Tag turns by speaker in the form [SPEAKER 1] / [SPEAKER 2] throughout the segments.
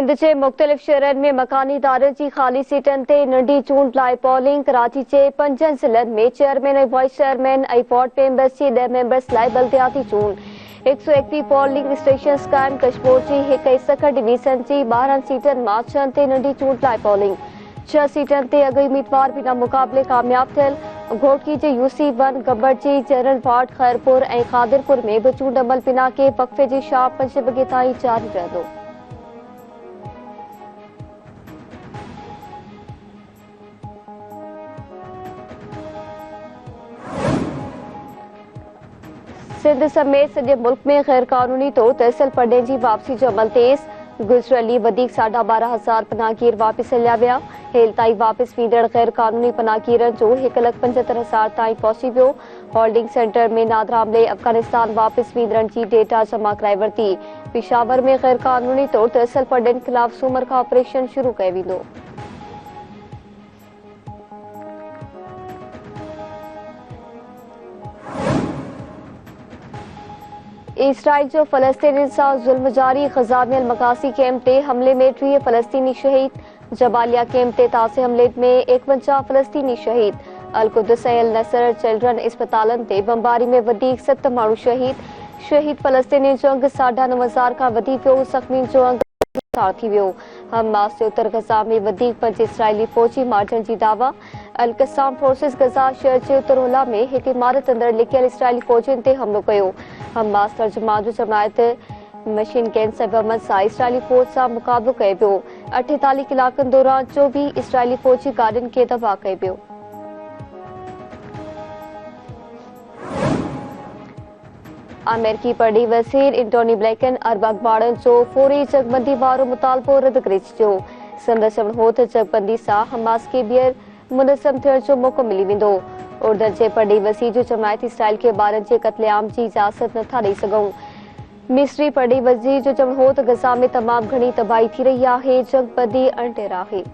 [SPEAKER 1] सिंध के मुख्तलिफ शहरनि में मकानी इदारनि की खाली सीटन ते नंढी चूंड लाइ पोलिंग। कराची के 5 ज़िलनि में चेयरमैन और वाइस चेयरमैन और वार्ड मेंबर्स की 10 मेंबर्स लाइ बल्दियाती चूंड। 121 पोलिंग स्टेशन कायम। कश्मीर की 161 डिवीजन की 12 सीटन मां 6 ते नंढी चूंड लाइ पोलिंग। 6 सीटन ते अगई उम्मीदवार बिना मुकाबले कामयाब थियल। घोटकी के UC1 गब्बड़जी जनरल वार्ड खैरपुर और खादिरपुर में भी चूंड अमल बिना के वक्फे की शाम 5 बजे ताईं जारी रहंदो। सिंध समेत सॼे मुल्क में गैर कानूनी तौर तहसील पढ़ने की वापसी जो अमल तेज़। गुज़िरियल वधीक 12,500 पनाहगीर वापस हलिया विया। हेल ताईं वापस वींदड़ गैर कानूनी पनाहगीरनि जो 1,75,000 ताईं पहुची वियो। होल्डिंग सेंटर में नादरा अमले अफगानिस्तान वापस वींदड़नि की डेटा जमा कराए वरिती। पेशावर में गैर कानूनी तौर तहसील पढ़ने खिलाफ सूमर का ऑपरेशन शुरू कयो वेंदो। इसराइल जो फलस्तीनी से जुल्म जारी। ग़ज़ा में अलमकासी कैंप ते हमले में 30 फलस्तीनी शहीद। जबालिया कैंप ते ताज़े हमले में 51 फलस्तीनी शहीद। अल-कुद्स ऐं अल-नसर चिल्ड्रन अस्पतालन ते बमबारी में 7 माण्हू शहीद। शहीद फलस्तीनी जो अंग 9,500 खां वधी वियो। ज़ख़्मी जो अंग थी वियो। हमास जे उत्तर ग़ज़ा में 5 इसराइली फ़ौजी मारजन की दावा। अल-क़स्साम फोर्सिस ग़ज़ा शहर के उत्तर-ओलह में एक इमारत अंदर लिकियल इसराइली फ़ौजियुनि ते हमलो कयो। हमास तर्जुमान जो चवणु आहे त मशीन गन सां बमनि सां इसराइली फ़ौज सां मुक़ाबिलो कयो वियो। 48 इलाक़नि दौरान 24 इसराइली फ़ौजी गाॾियुनि खे तबाह कयो वियो। अमेरिकी पढ़ी वज़ीर एंटोनी ब्लिंकन अरब अख़बारनि जो फौरी जगबंदी वारो मुतालबो रद्द करे छॾियो। संदसि चवणु हो त जगबंदी सां हमास खे ॿीहर मुनज़्ज़म थियण जो मौक़ो मिली वेंदो। उर्दन जे पढ़ी वज़ीर जो चवणु आहे त इसराइल खे ॿारनि जे क़त्लेआम जी इजाज़त नथा ॾेई सघूं। मिस्री पढ़ी वज़ीर जो चवणु हो त ग़ज़ा में तमामु घणी तबाही थी रही आहे। जगबंदी अणटेर आहे।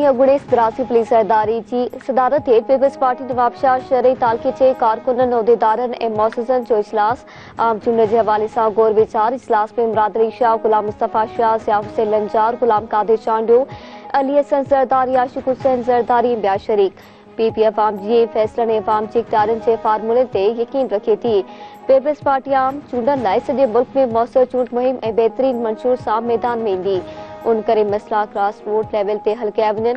[SPEAKER 1] अगुड़े सदरासी पुलिस इदारे की सदारत हेठि पीपल्स पार्टी नवाबशाह शहरी तालके के कारकुननि उहदेदारनि ऐं मुअज़्ज़िज़नि जो इजलास। आम चूंड के हवाले से गौर वीचार। इजलास में मुरादरी शाह, गुलाम मुस्तफ़ा शाह, ज़िया हुसैन लंजार, गुलाम कादिर चांडियो, अली हसन ज़रदारी, आशिक़ हुसैन ज़रदारी ऐं ॿिया शरीक। PP अवाम जे फ़ैसिलनि ऐं अवाम जे इक़्तिदारनि जे फ़ार्मूले ते यकीन रखे थी। पीपल्स पार्टी आम चूंडनि लाइ सॼे मुल्क में मौसर चूंड मुहिम ऐं बहितरीन मंशूर सां मैदान में ईंदी। उन करे मसला ग्रास रूट लेवल ते हल कया वञनि।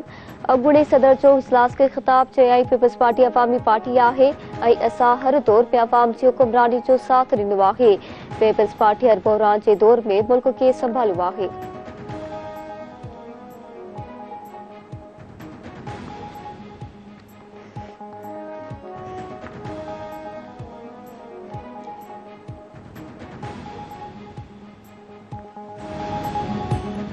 [SPEAKER 1] अगुड़े सदर जो इजलास के ख़िताब चयाई पीपल्स पार्टी अवामी पार्टी आहे ऐं असां हर दौर पे अवाम जी हुकुमरानी जो साथ ॾिनो आहे। पीपल्स पार्टी हर बहरान जे दौर में मुल्क खे संभालियो आहे।